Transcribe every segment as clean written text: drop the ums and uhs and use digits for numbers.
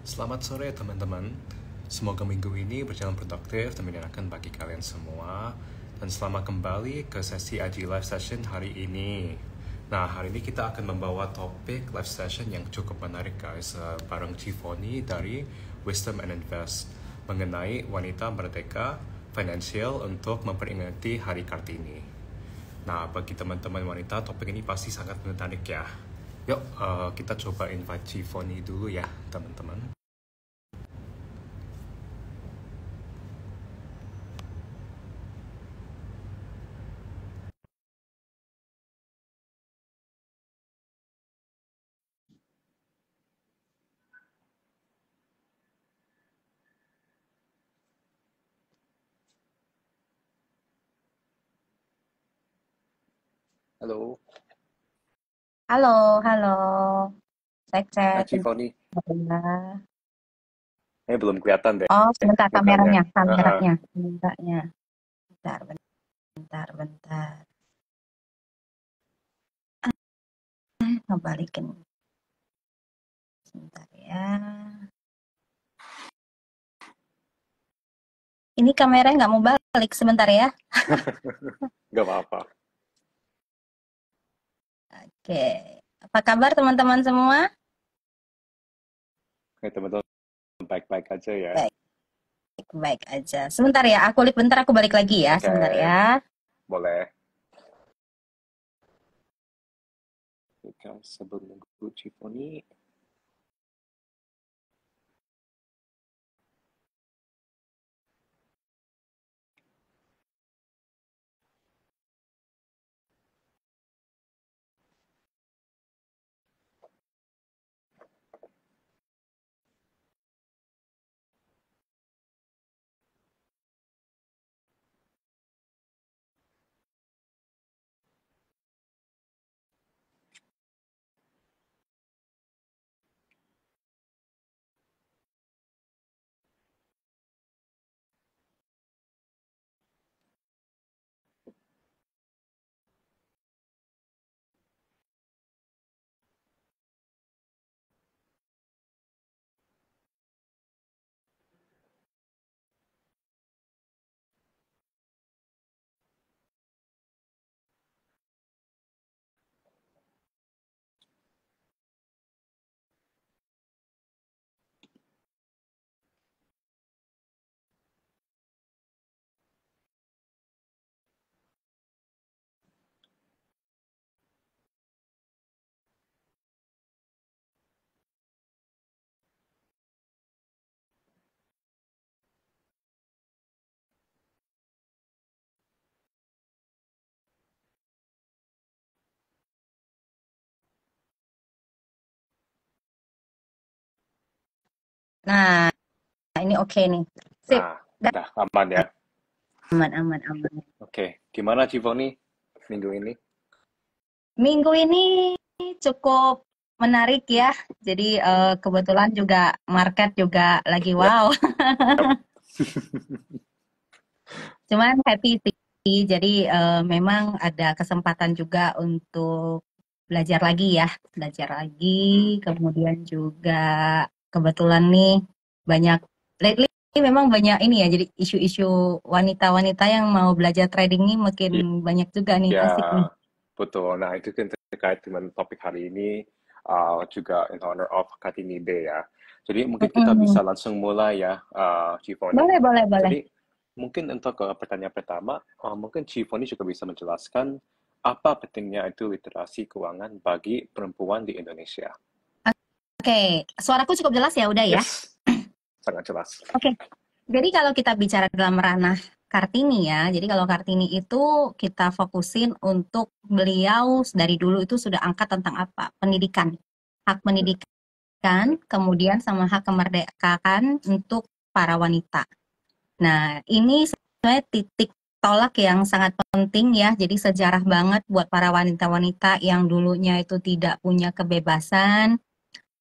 Selamat sore teman-teman. Semoga minggu ini berjalan produktif dan menyenangkan bagi kalian semua. Dan selamat kembali ke sesi IG Live Session hari ini. Nah, hari ini kita akan membawa topik live session yang cukup menarik guys, bareng Cifoni dari Wisdom and Invest mengenai wanita merdeka finansial untuk memperingati Hari Kartini. Nah, bagi teman-teman wanita, topik ini pasti sangat menarik ya. Yuk, kita coba invite Cifoni dulu ya, teman-teman. Halo, Halo, halo. Kak Cek. Cifoni. Bentar. Belum kelihatan deh Oh, sebentar mukanya. kameranya, Heeh. kameranya. Bentarnya. Bentar. Ngebalikin. Sebentar ya. Ini kameranya nggak mau balik sebentar ya. Gak apa-apa. Oke. Apa kabar teman-teman semua? Oke, teman-teman baik-baik aja ya. Baik, baik aja. Sebentar ya, aku lihat bentar aku balik lagi ya. Oke, Sebentar ya. boleh. Oke, sebelum nunggu Cifoni. Nah, ini oke nih. Sip. Nah, Dah. udah aman ya. Aman. Oke, gimana Cifoni minggu ini? Minggu ini cukup menarik ya. Jadi kebetulan juga market juga lagi Yap, wow. yap. Cuman happy sih. Jadi memang ada kesempatan juga untuk belajar lagi ya. Belajar Hmm, lagi. Kemudian juga kebetulan nih banyak lately memang banyak ini ya. Jadi isu-isu wanita-wanita yang mau belajar trading ini makin banyak juga nih. ya, Asik nih. betul. Nah, itu kan terkait dengan topik hari ini, juga in honor of Kartini Day ya. Jadi mungkin kita Mm-mm. bisa langsung mulai ya, Cifoni. Boleh. Jadi mungkin untuk pertanyaan pertama, mungkin Cifoni juga bisa menjelaskan apa pentingnya itu literasi keuangan bagi perempuan di Indonesia. Oke, suaraku cukup jelas ya, udah ya. Yes, sangat jelas. Oke, jadi kalau kita bicara dalam ranah Kartini ya, jadi kalau Kartini itu kita fokusin untuk beliau dari dulu itu sudah angkat tentang apa? Pendidikan, hak pendidikan, kemudian sama hak kemerdekaan untuk para wanita. Nah, ini sebenarnya titik tolak yang sangat penting ya, jadi sejarah banget buat para wanita-wanita yang dulunya itu tidak punya kebebasan,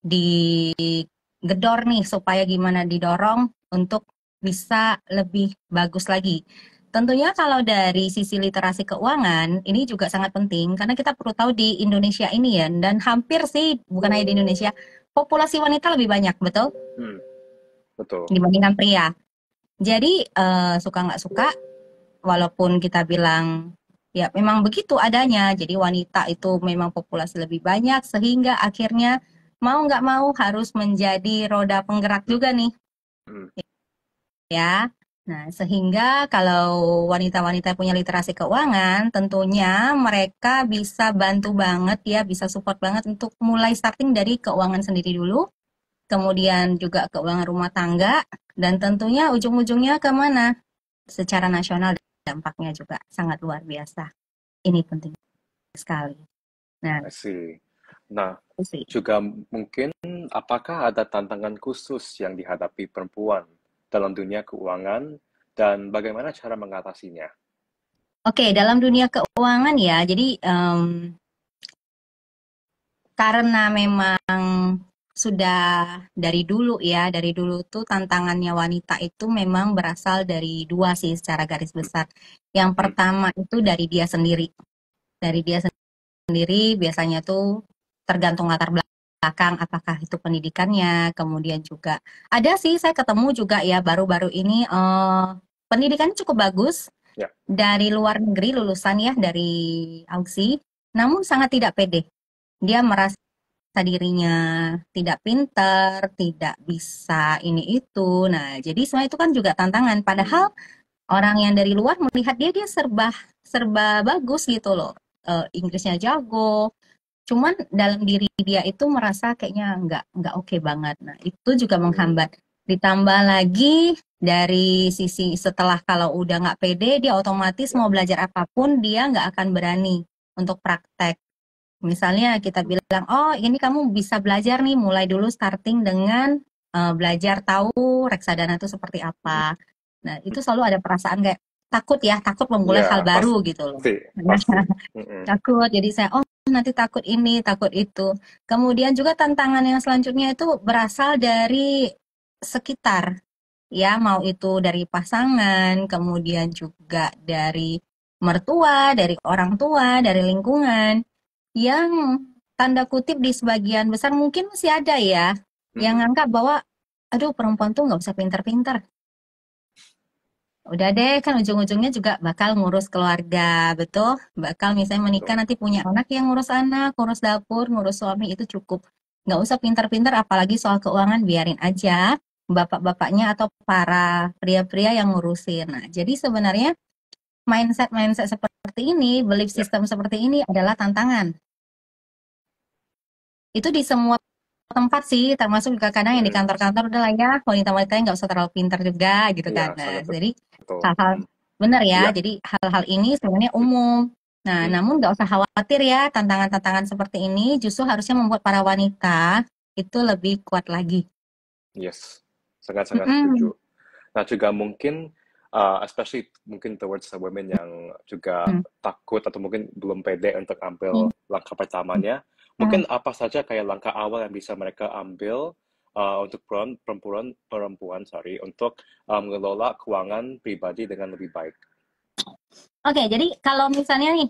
digedor nih supaya gimana didorong untuk bisa lebih bagus lagi. Tentunya kalau dari sisi literasi keuangan ini juga sangat penting karena kita perlu tahu di Indonesia ini ya dan hampir sih bukan hanya di Indonesia populasi wanita lebih banyak, betul? Hmm, betul. Dibandingkan pria. Jadi suka nggak suka, walaupun kita bilang ya memang begitu adanya. Jadi wanita itu memang populasi lebih banyak sehingga akhirnya mau nggak mau harus menjadi roda penggerak juga nih Hmm, ya. Nah, sehingga kalau wanita-wanita punya literasi keuangan, tentunya mereka bisa bantu banget ya, bisa support banget untuk mulai starting dari keuangan sendiri dulu, kemudian juga keuangan rumah tangga, dan tentunya ujung-ujungnya ke mana? Secara nasional dampaknya juga sangat luar biasa. Ini penting sekali. Nah, I see. Nah, itu sih. juga mungkin apakah ada tantangan khusus yang dihadapi perempuan dalam dunia keuangan dan bagaimana cara mengatasinya? Oke, dalam dunia keuangan ya, jadi karena memang sudah dari dulu ya, dari dulu tuh tantangannya wanita itu memang berasal dari dua sih secara garis besar. Yang Hmm, pertama itu dari dia sendiri. Dari dia sendiri biasanya tuh tergantung latar belakang, apakah itu pendidikannya, kemudian juga ada sih saya ketemu juga ya baru-baru ini pendidikannya cukup bagus ya. dari luar negeri lulusan ya dari Aussie, namun sangat tidak pede. Dia merasa dirinya tidak pintar, tidak bisa ini itu. Nah, jadi semua itu kan juga tantangan. Hmm, Padahal orang yang dari luar melihat dia serba serba bagus gitu loh. Inggrisnya jago. Cuman dalam diri dia itu merasa kayaknya nggak oke banget. Nah, itu juga hmm, menghambat. Ditambah lagi dari sisi setelah kalau udah nggak pede, dia otomatis ya. mau belajar apapun dia nggak akan berani untuk praktek. Misalnya kita Hmm, bilang, oh ini kamu bisa belajar nih, mulai dulu starting dengan belajar tahu reksadana itu seperti hmm, apa. Nah, itu selalu ada perasaan kayak takut ya, takut memulai hal ya, baru gitu loh. pasti, pasti. Hmm, Takut, jadi saya, oh nanti takut ini, takut itu. Kemudian juga tantangan yang selanjutnya itu berasal dari sekitar, ya, mau itu dari pasangan, kemudian juga dari mertua, dari orang tua, dari lingkungan yang tanda kutip di sebagian besar mungkin masih ada ya yang hmm, nganggap bahwa aduh perempuan tuh nggak usah pinter-pinter, udah deh kan ujung-ujungnya juga bakal ngurus keluarga, betul, bakal misalnya menikah betul. nanti punya anak yang ngurus anak, ngurus dapur, ngurus suami itu cukup, nggak usah pinter-pinter apalagi soal keuangan biarin aja bapak-bapaknya atau para pria-pria yang ngurusin. Nah, jadi sebenarnya mindset-mindset seperti ini, belief Ya. system seperti ini adalah tantangan. Itu di semua tempat sih, termasuk juga kadang yang di Hmm, kantor-kantor udah lah ya, wanita-wanita yang nggak usah terlalu pintar juga gitu iya, kan. Nah, sangat jadi betul. hal-hal Hmm, benar ya, iya. jadi hal-hal ini sebenarnya umum. Nah, Hmm, namun nggak usah khawatir ya, tantangan-tantangan seperti ini justru harusnya membuat para wanita itu lebih kuat lagi. yes, sangat-sangat Mm-mm. setuju. Nah, juga mungkin, especially mungkin towards the women yang juga Mm. takut atau mungkin belum pede untuk ambil Mm. langkah pertamanya, Mm. mungkin apa saja kayak langkah awal yang bisa mereka ambil untuk perempuan, sorry, untuk mengelola keuangan pribadi dengan lebih baik. Oke, jadi kalau misalnya nih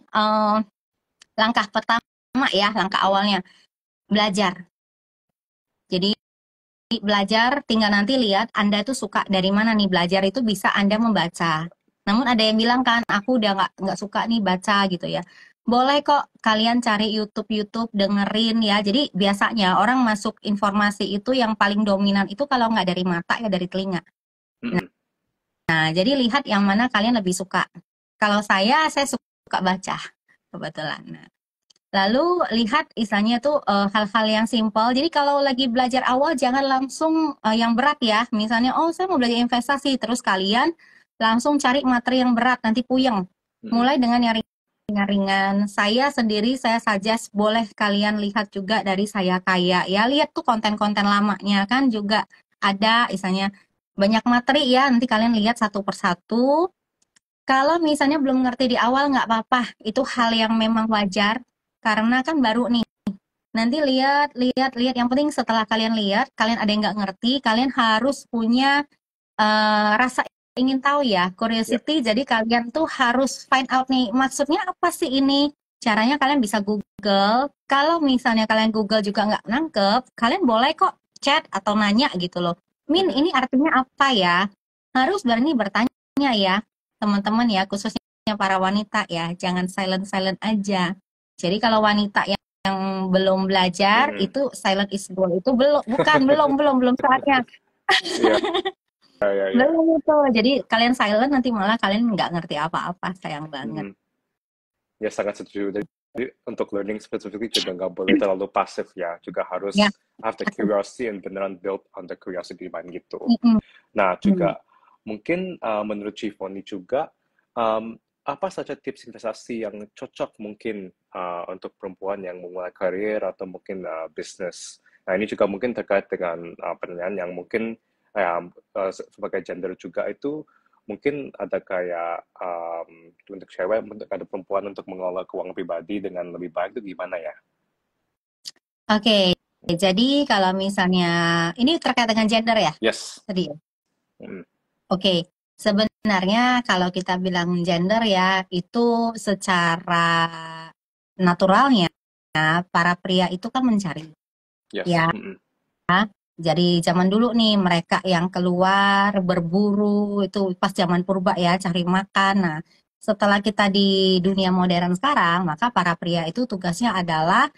langkah pertama ya, langkah awalnya belajar. Jadi belajar tinggal nanti lihat Anda itu suka dari mana nih belajar itu bisa Anda membaca. Namun ada yang bilang kan aku udah nggak suka nih baca gitu ya. Boleh kok kalian cari YouTube dengerin ya. Jadi biasanya orang masuk informasi itu yang paling dominan itu kalau nggak dari mata ya dari telinga. Mm-mm. Nah, jadi lihat yang mana kalian lebih suka. Kalau saya suka baca kebetulan. Nah, lalu lihat istilahnya tuh hal-hal yang simpel. Jadi kalau lagi belajar awal jangan langsung yang berat ya. Misalnya, oh saya mau belajar investasi, terus kalian langsung cari materi yang berat, nanti puyeng. Mm-mm. Mulai dengan yang ringan-ringan. Saya sendiri, saya suggest boleh kalian lihat juga dari Saya Kaya. Ya lihat tuh konten-konten lamanya kan juga ada, istilahnya banyak materi ya. Nanti kalian lihat satu persatu. Kalau misalnya belum ngerti di awal nggak apa-apa, itu hal yang memang wajar karena kan baru nih. Nanti lihat, lihat, lihat. Yang penting setelah kalian lihat, kalian ada yang nggak ngerti, kalian harus punya rasa ingin tahu ya, Ya. curiosity. Jadi kalian tuh harus find out nih, maksudnya apa sih ini? caranya kalian bisa Google. Kalau misalnya kalian Google juga nggak nangkep, kalian boleh kok chat atau nanya gitu loh. Min, ini artinya apa ya? Harus berani bertanya ya, teman-teman ya, khususnya para wanita ya. Jangan silent-silent aja. Jadi kalau wanita yang belum belajar, Mhm. itu silent is gold. Itu belum, bukan, belum saatnya. Iya, iya, iya. Belum itu. Jadi kalian silent nanti malah kalian nggak ngerti apa-apa. Sayang banget. Mhm. Ya sangat setuju. Jadi untuk learning specifically juga nggak boleh terlalu pasif ya, juga Ya. harus have the curiosity and beneran build on the curiosity mind gitu. Mm-mm. Nah juga mungkin menurut Chifoni juga apa saja tips investasi yang cocok mungkin untuk perempuan yang memulai karir atau mungkin bisnis. Nah ini juga mungkin terkait dengan pertanyaan yang mungkin sebagai gender juga itu mungkin ada kayak untuk cewek, untuk ada perempuan untuk mengelola keuangan pribadi dengan lebih baik itu gimana ya? Oke, jadi kalau misalnya ini terkait dengan gender ya Yes. tadi ya? Mm. Oke, sebenarnya kalau kita bilang gender ya itu secara naturalnya para pria itu kan mencari Yes. ya. Mm-mm. Jadi zaman dulu nih mereka yang keluar berburu itu pas zaman purba ya cari makan. Nah, setelah kita di dunia modern sekarang, maka para pria itu tugasnya adalah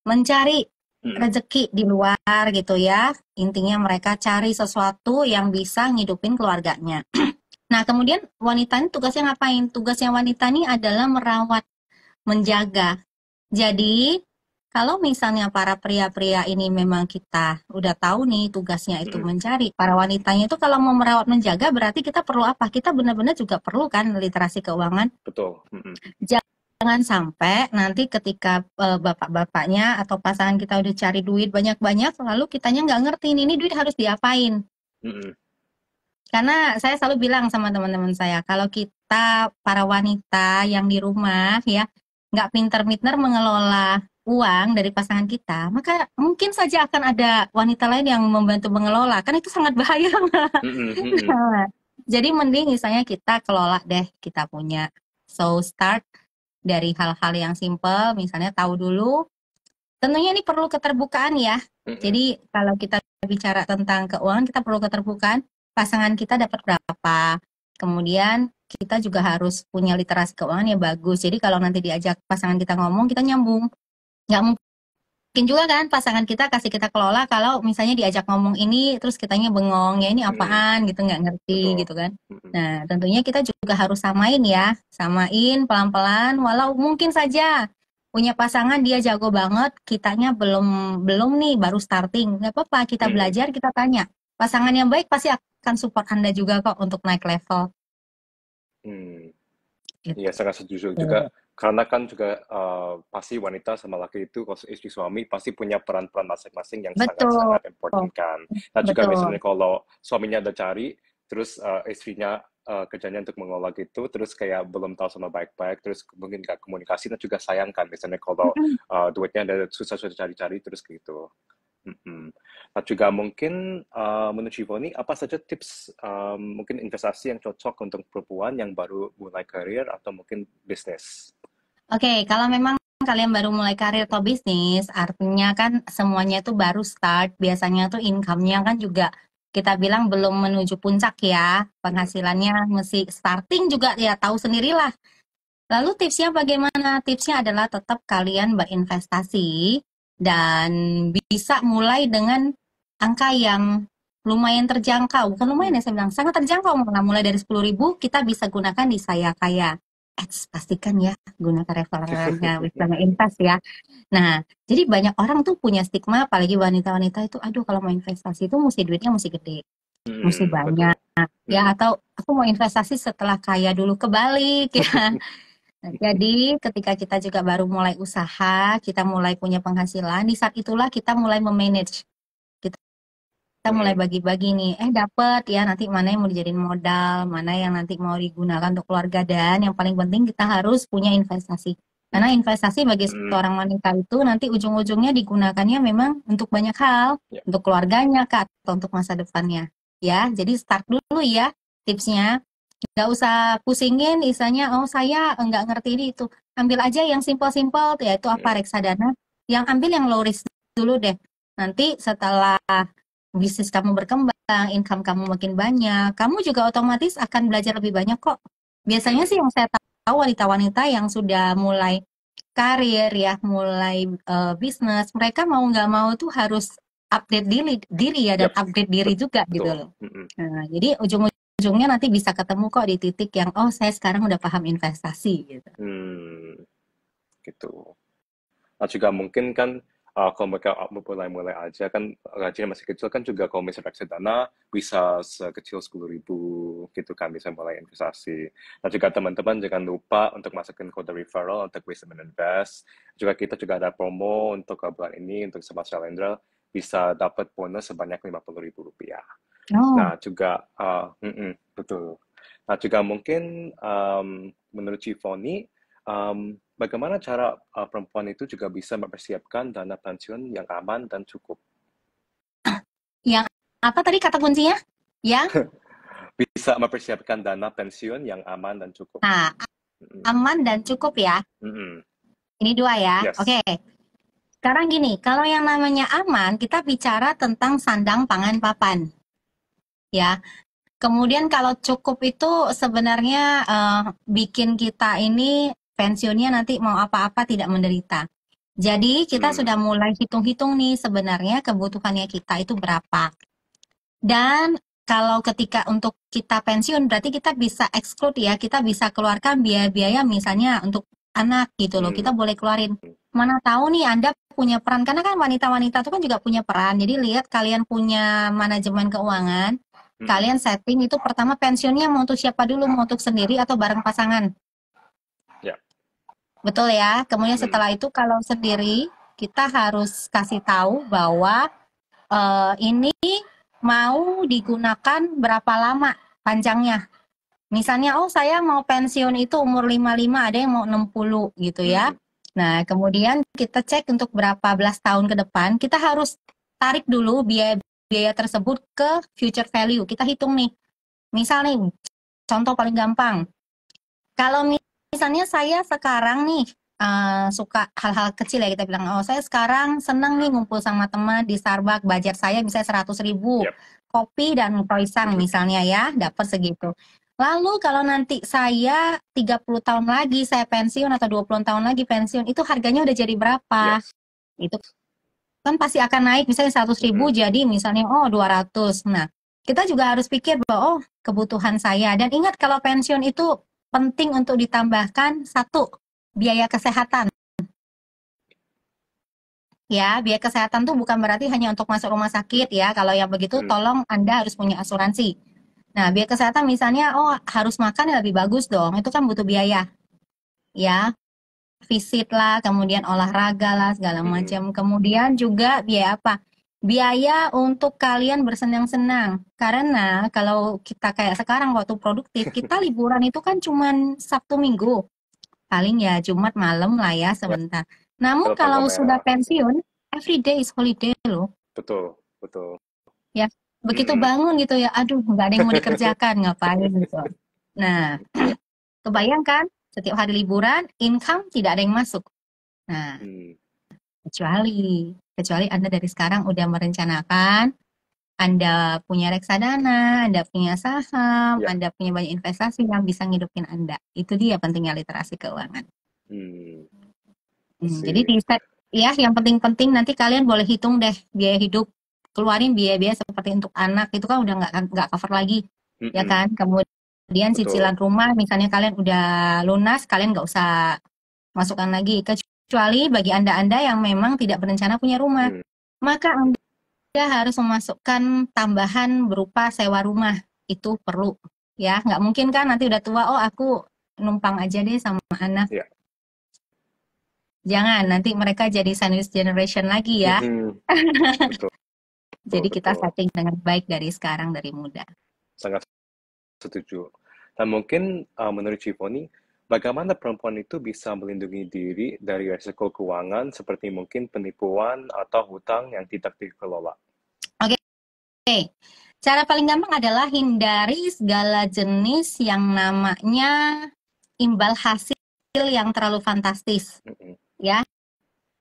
mencari Mm-mm. rezeki di luar gitu ya. Intinya mereka cari sesuatu yang bisa ngidupin keluarganya. Nah, kemudian wanita ini tugasnya ngapain? Tugasnya wanita ini adalah merawat, menjaga. Jadi, kalau misalnya para pria-pria ini memang kita udah tahu nih tugasnya itu Mm-mm. mencari. Para wanitanya itu kalau mau merawat menjaga berarti kita perlu apa? Kita benar-benar juga perlu kan literasi keuangan. Betul. Mm-mm. Jangan sampai nanti ketika bapak-bapaknya atau pasangan kita udah cari duit banyak-banyak, lalu kitanya nggak ngerti ini duit harus diapain. Mm-mm. Karena saya selalu bilang sama teman-teman saya, kalau kita para wanita yang di rumah ya nggak pinter-pinter mengelola uang dari pasangan kita, maka mungkin saja akan ada wanita lain yang membantu mengelola. Kan itu sangat bahaya. Mm-mm. Mm-mm. Nah, jadi mending misalnya kita kelola deh, kita punya. So start dari hal-hal yang simple, misalnya tahu dulu. Tentunya ini perlu keterbukaan ya. Mm-mm. Jadi kalau kita bicara tentang keuangan, kita perlu keterbukaan. Pasangan kita dapat berapa. Kemudian kita juga harus punya literasi keuangan yang bagus. Jadi kalau nanti diajak pasangan kita ngomong, kita nyambung. Nggak mungkin juga kan pasangan kita kasih kita kelola kalau misalnya diajak ngomong ini, terus kitanya bengong, ya ini Mm-mm. apaan gitu, nggak ngerti Betul. gitu kan. Mm-mm. Nah, tentunya kita juga harus samain ya. Samain pelan-pelan, walau mungkin saja punya pasangan dia jago banget, kitanya belum belum nih, baru starting. Nggak apa-apa, kita Mm-mm. belajar, kita tanya. Pasangan yang baik pasti akan support Anda juga kok untuk naik level. Mm. Gitu. Iya, sangat setuju juga. Karena kan juga pasti wanita sama laki itu, kalau istri suami, pasti punya peran-peran masing-masing yang Betul, sangat-sangat important kan. Nah juga betul. misalnya kalau suaminya ada cari, terus istrinya kerjanya untuk mengelola gitu, terus kayak belum tahu sama baik-baik, terus mungkin nggak komunikasi, nah juga sayang kan. Misalnya kalau Mm-mm. duitnya ada susah-susah cari-cari, terus gitu. Mm-mm. Nah juga mungkin menurut Shivoni, apa saja tips mungkin investasi yang cocok untuk perempuan yang baru mulai karir atau mungkin bisnis? Oke, kalau memang kalian baru mulai karir atau bisnis, artinya kan semuanya itu baru start. Biasanya tuh income-nya kan juga kita bilang belum menuju puncak ya. Mm. Penghasilannya mesti starting juga ya tahu sendirilah. Lalu tipsnya bagaimana? Tipsnya adalah tetap kalian berinvestasi dan bisa mulai dengan angka yang lumayan terjangkau. Bukan lumayan Mm. ya, saya bilang sangat terjangkau. Mulai dari 10.000 kita bisa gunakan di Saya Kaya. Pastikan ya gunakan referennya Wisdom Invest ya. Nah, jadi banyak orang tuh punya stigma, apalagi wanita-wanita itu, aduh kalau mau investasi itu mesti duitnya mesti gede, mesti Mm, banyak betul. ya, Mm. atau aku mau investasi setelah kaya dulu, kebalik ya. Nah, jadi ketika kita juga baru mulai usaha, kita mulai punya penghasilan, di saat itulah kita mulai memanage. Kita mulai Mm. bagi-bagi nih, dapat ya nanti mana yang mau dijadiin modal, mana yang nanti mau digunakan untuk keluarga, dan yang paling penting kita harus punya investasi. Karena investasi bagi Mm. seorang wanita itu nanti ujung-ujungnya digunakannya memang untuk banyak hal, Ya. untuk keluarganya Kak, atau untuk masa depannya. Ya, jadi start dulu ya tipsnya. Nggak usah pusingin, misalnya, oh saya nggak ngerti ini itu. Ambil aja yang simple-simple, yaitu apa, reksadana. Yang ambil yang low risk dulu deh. Nanti setelah bisnis kamu berkembang, income kamu makin banyak, kamu juga otomatis akan belajar lebih banyak kok. Biasanya sih yang saya tahu wanita-wanita yang sudah mulai karir ya, mulai bisnis, mereka mau nggak mau tuh harus update diri ya, dan Yap, upgrade diri juga gitu betul. loh. Nah, jadi ujungnya nanti bisa ketemu kok di titik yang, oh saya sekarang udah paham investasi gitu. Gitu. Nah, juga mungkin kan kalau mereka mulai aja kan gajinya masih kecil kan juga kalau misalnya reksadana bisa sekecil 10.000 gitu kan bisa mulai investasi. Nah juga teman-teman jangan lupa untuk masukin kode referral untuk Wisdom Invest. Juga kita juga ada promo untuk bulan ini untuk Sobat Shalendra bisa dapat bonus sebanyak Rp50.000. Oh, Nah juga betul. Nah juga mungkin menurut Cifoni bagaimana cara perempuan itu juga bisa mempersiapkan dana pensiun yang aman dan cukup? yang apa tadi kata kuncinya? Yang Bisa mempersiapkan dana pensiun yang aman dan cukup. nah, Mm-mm. aman dan cukup ya. Mm-mm. Ini dua ya. Yes. Oke. Sekarang gini, kalau yang namanya aman, kita bicara tentang sandang pangan papan, ya. Kemudian kalau cukup itu sebenarnya bikin kita ini pensiunnya nanti mau apa-apa tidak menderita. Jadi kita sudah Hmm. mulai hitung-hitung nih sebenarnya kebutuhannya kita itu berapa. Dan kalau ketika untuk kita pensiun berarti kita bisa exclude ya, kita bisa keluarkan biaya-biaya misalnya untuk anak gitu loh. Kita Hmm. boleh keluarin. Mana tahu nih Anda punya peran, karena kan wanita-wanita itu kan juga punya peran. Jadi lihat kalian punya manajemen keuangan, Hmm. kalian setting itu pertama pensiunnya mau untuk siapa dulu, mau untuk sendiri atau bareng pasangan. Ya. Betul ya. Kemudian Hmm. setelah itu kalau sendiri kita harus kasih tahu bahwa ini mau digunakan berapa lama panjangnya. Misalnya, oh saya mau pensiun itu umur 55, ada yang mau 60 gitu ya. Hmm. Nah, kemudian kita cek untuk berapa belas tahun ke depan, kita harus tarik dulu biaya-biaya tersebut ke future value. Kita hitung nih. Misal nih, contoh paling gampang. Kalau misalnya saya sekarang nih suka hal-hal kecil ya, kita bilang, oh saya sekarang senang nih ngumpul sama teman di Starbucks, budget saya bisa 100.000, Yep. kopi dan croissant Mhm. misalnya ya, dapat segitu. Lalu kalau nanti saya 30 tahun lagi saya pensiun atau 20 tahun lagi pensiun, itu harganya udah jadi berapa? Yes. Itu kan pasti akan naik, misalnya 100.000 Mhm. jadi misalnya oh 200. Nah, kita juga harus pikir bahwa oh kebutuhan saya. Dan ingat kalau pensiun itu penting untuk ditambahkan satu, biaya kesehatan. Ya, biaya kesehatan tuh bukan berarti hanya untuk masuk rumah sakit ya. Kalau yang begitu Mhm. tolong Anda harus punya asuransi. Nah, biaya kesehatan misalnya oh harus makan yang lebih bagus dong. Itu kan butuh biaya. Ya, visit lah, kemudian olahraga lah, segala Mhm. macam. Kemudian juga biaya apa? Biaya untuk kalian bersenang-senang. Karena kalau kita kayak sekarang waktu produktif, kita liburan itu kan cuman Sabtu Minggu. Paling ya Jumat malam lah ya Ya, sebentar. Namun atau tanggal kalau sudah merah. pensiun, every day is holiday loh. Betul, betul. Ya, begitu Mhm. bangun gitu ya, aduh nggak ada yang mau dikerjakan, ngapain gitu. Nah, kebayangkan setiap hari liburan, income tidak ada yang masuk. Nah, Hmm. kecuali Anda dari sekarang udah merencanakan, Anda punya reksadana, Anda punya saham, Ya. Anda punya banyak investasi yang bisa ngidupin Anda. Itu dia pentingnya literasi keuangan. Hmm. Jadi Sih. di set ya, yang penting-penting nanti kalian boleh hitung deh biaya hidup, keluarin biaya-biaya seperti untuk anak itu kan udah nggak cover lagi, ya Mhm. kan? Kemudian Betul. cicilan rumah, misalnya kalian udah lunas, kalian nggak usah masukkan lagi. Kecuali bagi anda-anda yang memang tidak berencana punya rumah, Hmm. maka anda harus memasukkan tambahan berupa sewa rumah. Itu perlu, ya. Nggak mungkin kan nanti udah tua, oh aku numpang aja deh sama anak. Ya. Jangan, nanti mereka jadi sandwich generation lagi ya. Mhm. Betul, Jadi kita betul. setting dengan baik dari sekarang, dari muda. Sangat setuju. Dan mungkin menurut Ciponi, bagaimana perempuan itu bisa melindungi diri dari resiko keuangan seperti mungkin penipuan atau hutang yang tidak dikelola? Oke, Cara paling gampang adalah hindari segala jenis yang namanya imbal hasil yang terlalu fantastis, ya.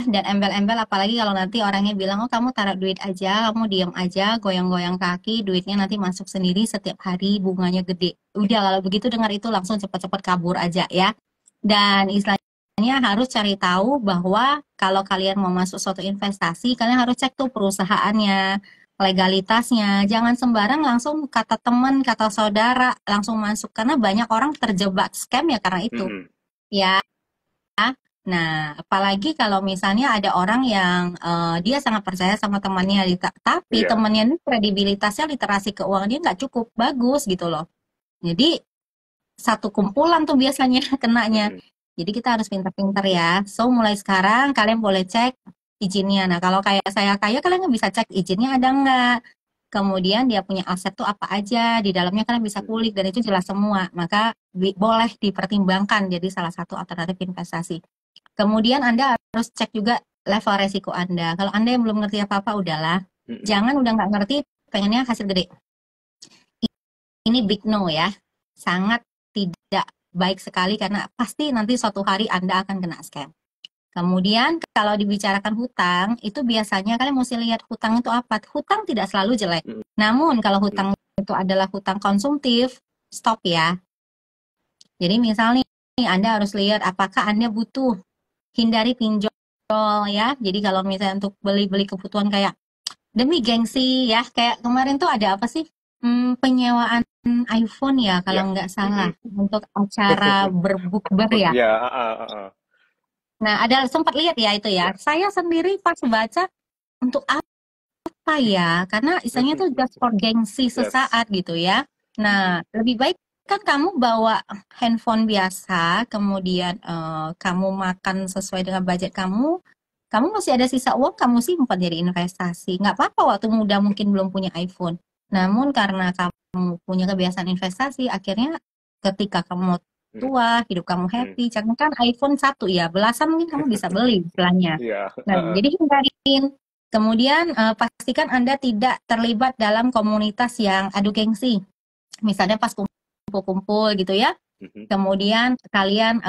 Dan embel-embel, apalagi kalau nanti orangnya bilang, oh kamu taruh duit aja, kamu diem aja, goyang-goyang kaki, duitnya nanti masuk sendiri setiap hari, bunganya gede. Udah, kalau begitu dengar itu langsung cepat-cepat kabur aja ya. Dan istilahnya harus cari tahu bahwa kalau kalian mau masuk suatu investasi, kalian harus cek tuh perusahaannya, legalitasnya. Jangan sembarang langsung kata teman, kata saudara, langsung masuk. Karena banyak orang terjebak scam ya karena itu. Ya. Nah, apalagi kalau misalnya ada orang yang dia sangat percaya sama temannya, tapi temannya ini kredibilitasnya, literasi keuangannya nggak cukup bagus gitu loh. Jadi satu kumpulan tuh biasanya kenanya. Jadi kita harus pintar-pintar ya. So mulai sekarang kalian boleh cek izinnya. Nah kalau kayak saya kaya, kalian bisa cek izinnya ada nggak. Kemudian dia punya aset tuh apa aja di dalamnya, kalian bisa kulik dan itu jelas semua. Maka boleh dipertimbangkan jadi salah satu alternatif investasi. Kemudian Anda harus cek juga level resiko Anda. Kalau Anda yang belum ngerti apa-apa, udahlah. Jangan udah nggak ngerti, pengennya hasil gede. Ini big no ya. Sangat tidak baik sekali karena pasti nanti suatu hari Anda akan kena scam. Kemudian kalau dibicarakan hutang, itu biasanya kalian mesti lihat hutang itu apa. Hutang tidak selalu jelek. Namun kalau hutang itu adalah hutang konsumtif, stop ya. Jadi misalnya Anda harus lihat apakah Anda butuh. Hindari pinjol ya. Jadi kalau misalnya untuk beli-beli kebutuhan kayak demi gengsi ya, kayak kemarin tuh ada apa sih? Penyewaan iPhone ya kalau nggak salah untuk acara berbukber ya. Nah, ada sempat lihat ya itu ya. Saya sendiri pas baca untuk apa ya? Karena istilahnya tuh just for gengsi sesaat gitu ya. Nah, lebih baik kan kamu bawa handphone biasa, kemudian kamu makan sesuai dengan budget kamu masih ada sisa uang, kamu simpan jadi investasi. Nggak apa-apa waktu muda mungkin belum punya iPhone. Namun karena kamu punya kebiasaan investasi, akhirnya ketika kamu tua, hidup kamu happy, jangan kan iPhone 1 ya, belasan mungkin kamu bisa beli istilahnya. Nah, jadi hindarin. Kemudian pastikan Anda tidak terlibat dalam komunitas yang adu gengsi. Misalnya pas kumpul-kumpul gitu ya. Kemudian kalian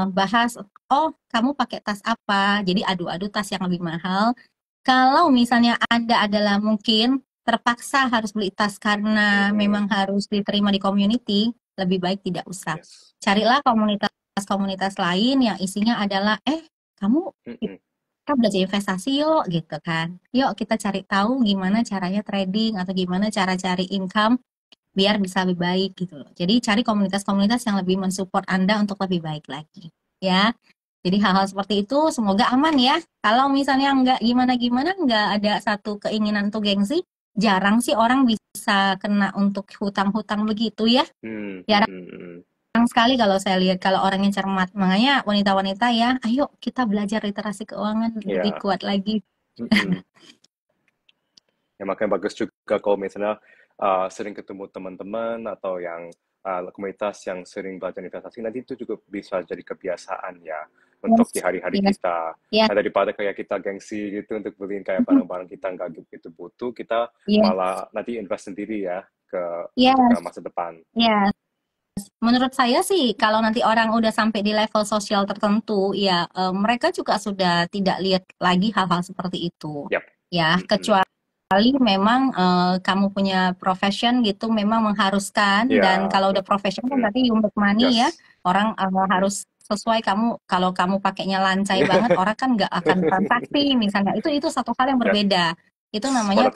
bahas, oh kamu pakai tas apa? Jadi adu-adu tas yang lebih mahal. Kalau misalnya Anda adalah mungkin terpaksa harus beli tas karena memang harus diterima di community, lebih baik tidak usah. Carilah komunitas-komunitas lain yang isinya adalah, kamu kita belajar investasi yuk gitu kan. Yuk kita cari tahu gimana caranya trading atau gimana cara cari income biar bisa lebih baik gitu loh. Jadi cari komunitas-komunitas yang lebih mensupport Anda untuk lebih baik lagi ya. Jadi hal-hal seperti itu semoga aman ya. Kalau misalnya nggak gimana-gimana, nggak ada satu keinginan untuk gengsi, jarang sih orang bisa kena untuk hutang-hutang begitu ya. Jarang sekali kalau saya lihat kalau orang yang cermat. Makanya wanita-wanita ya, ayo kita belajar literasi keuangan lebih kuat lagi. Ya makanya bagus juga kalau misalnya sering ketemu teman-teman atau yang komunitas yang sering belajar investasi, nanti itu juga bisa jadi kebiasaan ya untuk di hari-hari kita. Nah, daripada kayak kita gengsi gitu untuk beliin kayak barang-barang kita nggak gitu butuh, kita malah nanti invest sendiri ya ke masa depan. Menurut saya sih kalau nanti orang udah sampai di level sosial tertentu, ya mereka juga sudah tidak lihat lagi hal-hal seperti itu. Ya, kecuali memang kamu punya profession gitu, memang mengharuskan dan kalau udah profession kan berarti you make money ya, orang harus sesuai kamu. Kalau kamu pakainya lancai banget, orang kan nggak akan transaksi misalnya. Itu satu hal yang berbeda. Itu namanya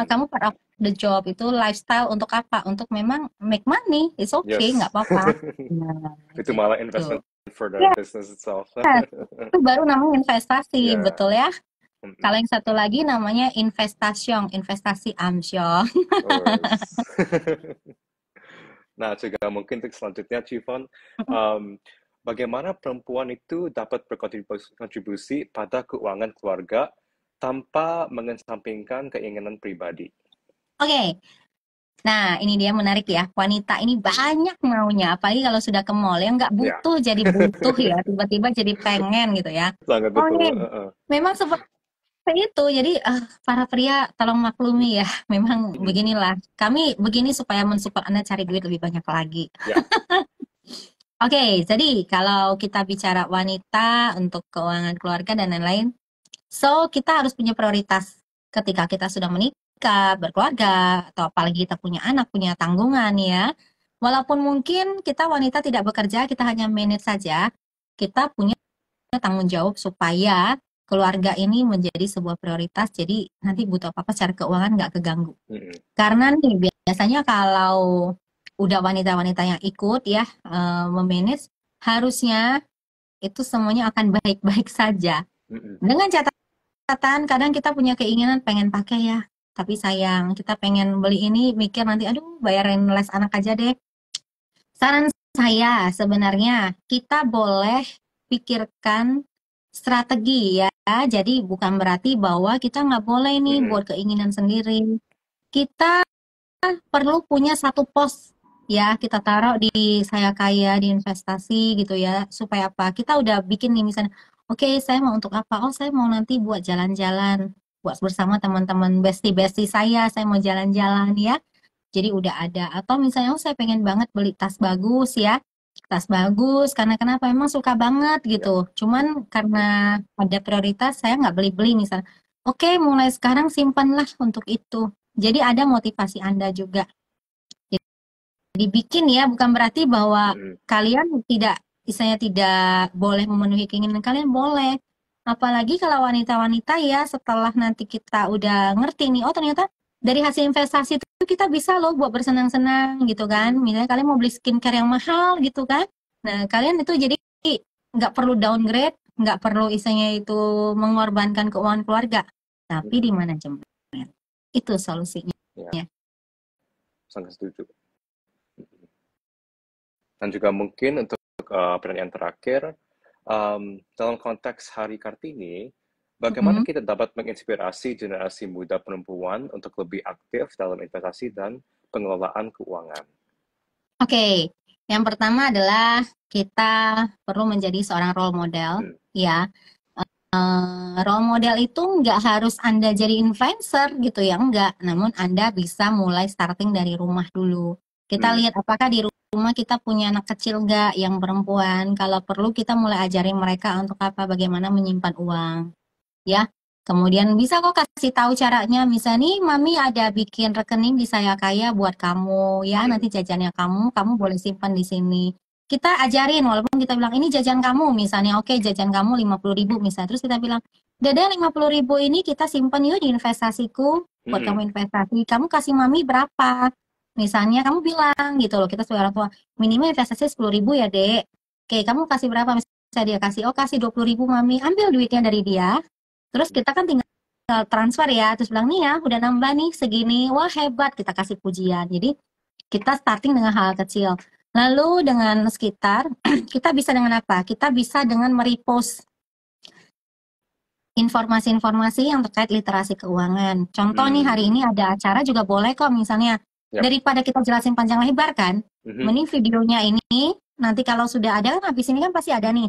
kamu part of the job, itu lifestyle untuk apa? Untuk memang make money, it's okay, nggak apa-apa. Nah, itu malah investment for the business itself. Itu baru namanya investasi, betul ya. Kalau yang satu lagi namanya investasi amsyong. Nah, juga mungkin untuk selanjutnya, Chifon, bagaimana perempuan itu dapat berkontribusi pada keuangan keluarga tanpa mengesampingkan keinginan pribadi? Oke. Nah, ini dia menarik ya. Wanita ini banyak maunya, apalagi kalau sudah ke mall, yang nggak butuh jadi butuh ya, tiba-tiba jadi pengen gitu ya. Sangat betul. Memang seperti itu. Jadi para pria tolong maklumi ya. Memang beginilah. Kami begini supaya mensupport Anda cari duit lebih banyak lagi. Ya. Oke, jadi kalau kita bicara wanita untuk keuangan keluarga dan lain-lain, so kita harus punya prioritas ketika kita sudah menikah, berkeluarga, atau apalagi kita punya anak, punya tanggungan ya. Walaupun mungkin kita wanita tidak bekerja, kita hanya manage saja, kita punya tanggung jawab supaya keluarga ini menjadi sebuah prioritas, jadi nanti butuh apa-apa secara keuangan nggak keganggu. Karena nih biasanya kalau udah wanita-wanita yang ikut ya memanage, harusnya itu semuanya akan baik-baik saja. Dengan catatan kadang kita punya keinginan pengen pakai ya, tapi sayang kita pengen beli ini mikir nanti aduh bayarin les anak aja deh. Saran saya sebenarnya kita boleh pikirkan strategi ya. Jadi bukan berarti bahwa kita nggak boleh nih buat keinginan sendiri. Kita perlu punya satu pos ya, kita taruh di saya kaya, di investasi gitu ya, supaya apa? Kita udah bikin nih misalnya, oke saya mau untuk apa? Oh saya mau nanti buat jalan-jalan, buat bersama teman-teman bestie-bestie saya mau jalan-jalan ya. Jadi udah ada. Atau misalnya, oh saya pengen banget beli tas bagus ya. Tas bagus, karena kenapa? Memang suka banget gitu. Cuman karena ada prioritas, saya nggak beli-beli misalnya. Oke, mulai sekarang simpanlah untuk itu. Jadi ada motivasi Anda juga. Jadi bikin ya, bukan berarti bahwa kalian tidak, misalnya tidak boleh memenuhi keinginan kalian, boleh. Apalagi kalau wanita-wanita ya, setelah nanti kita udah ngerti nih, oh ternyata dari hasil investasi itu kita bisa loh buat bersenang-senang gitu kan. Misalnya kalian mau beli skincare yang mahal gitu kan. Nah kalian itu jadi nggak perlu downgrade, nggak perlu istilahnya itu mengorbankan keuangan keluarga. Tapi di manajemen. Itu solusinya. Ya, sangat setuju. Dan juga mungkin untuk pertanyaan terakhir, dalam konteks Hari Kartini, bagaimana kita dapat menginspirasi generasi muda perempuan untuk lebih aktif dalam investasi dan pengelolaan keuangan? Oke, yang pertama adalah kita perlu menjadi seorang role model, ya. Role model itu nggak harus Anda jadi influencer gitu ya, enggak. Namun Anda bisa mulai starting dari rumah dulu. Kita lihat apakah di rumah kita punya anak kecil nggak yang perempuan. Kalau perlu kita mulai ajarin mereka untuk apa, bagaimana menyimpan uang, ya. Kemudian bisa kok kasih tahu caranya. Misalnya nih, Mami ada bikin rekening di Saya Kaya buat kamu, ya. Nanti jajannya kamu boleh simpan di sini. Kita ajarin, walaupun kita bilang ini jajan kamu, misalnya oke jajan kamu 50.000 misalnya. Terus kita bilang, Dada 50.000 ini kita simpan yuk di investasiku, buat kamu investasi. Kamu kasih Mami berapa? Misalnya kamu bilang gitu loh, kita sebagai orang tua, minimal investasi 10.000 ya dek. Oke, kamu kasih berapa? Misalnya dia kasih, oh kasih 20.000 Mami, ambil duitnya dari dia. Terus kita kan tinggal transfer ya, terus bilang nih ya udah nambah nih segini, wah hebat, kita kasih pujian. Jadi kita starting dengan hal kecil. Lalu dengan sekitar, kita bisa dengan apa? Kita bisa dengan merepost informasi-informasi yang terkait literasi keuangan. Contoh nih hari ini ada acara juga boleh kok misalnya. Daripada kita jelasin panjang lebar kan, mending videonya ini nanti kalau sudah ada kan habis ini kan pasti ada nih.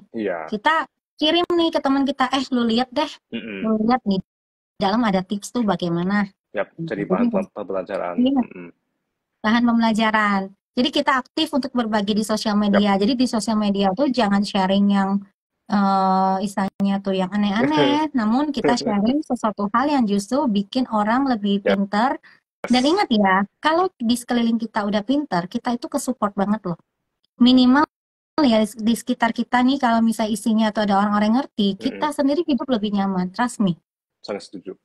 Kita kirim nih ke teman kita, lu lihat deh, lu lihat nih dalam ada tips tuh bagaimana. Jadi bahan pembelajaran. Bahan pembelajaran. Jadi kita aktif untuk berbagi di sosial media. Jadi di sosial media tuh jangan sharing yang istilahnya tuh yang aneh-aneh, namun kita sharing sesuatu hal yang justru bikin orang lebih pintar. Dan ingat ya, kalau di sekeliling kita udah pintar, kita itu kesupport banget loh. Minimal ya di sekitar kita nih, kalau misalnya isinya atau ada orang-orang yang ngerti, kita sendiri hidup lebih nyaman. Trust me. Sangat setuju.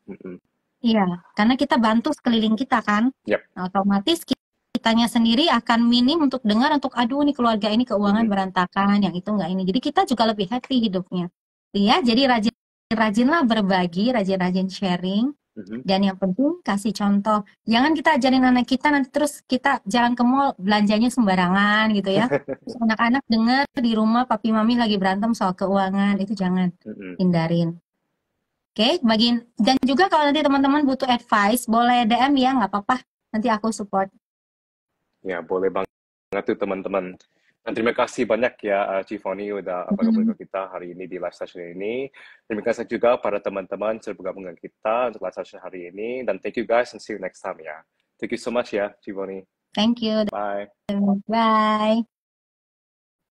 Iya, karena kita bantu sekeliling kita kan. Otomatis kitanya sendiri akan minim untuk dengar untuk aduh nih keluarga ini keuangan berantakan, yang itu enggak ini. Jadi kita juga lebih happy hidupnya. Iya, jadi rajin-rajinlah berbagi, rajin-rajin sharing. Dan yang penting kasih contoh. Jangan kita ajarin anak kita nanti terus kita jalan ke mall belanjanya sembarangan gitu ya. Terus anak-anak dengar di rumah papi mami lagi berantem soal keuangan, itu jangan, hindarin. Oke, dan juga kalau nanti teman-teman butuh advice, boleh DM ya, nggak apa-apa. Nanti aku support. Ya, boleh banget tuh teman-teman. Dan terima kasih banyak ya Cifoni udah bergabung Mhm. dengan kita hari ini di live session ini. Terima kasih juga pada teman-teman sudah bergabung dengan kita untuk live session hari ini. Dan thank you guys and see you next time ya. Thank you so much ya Cifoni. Thank you. Bye. Bye.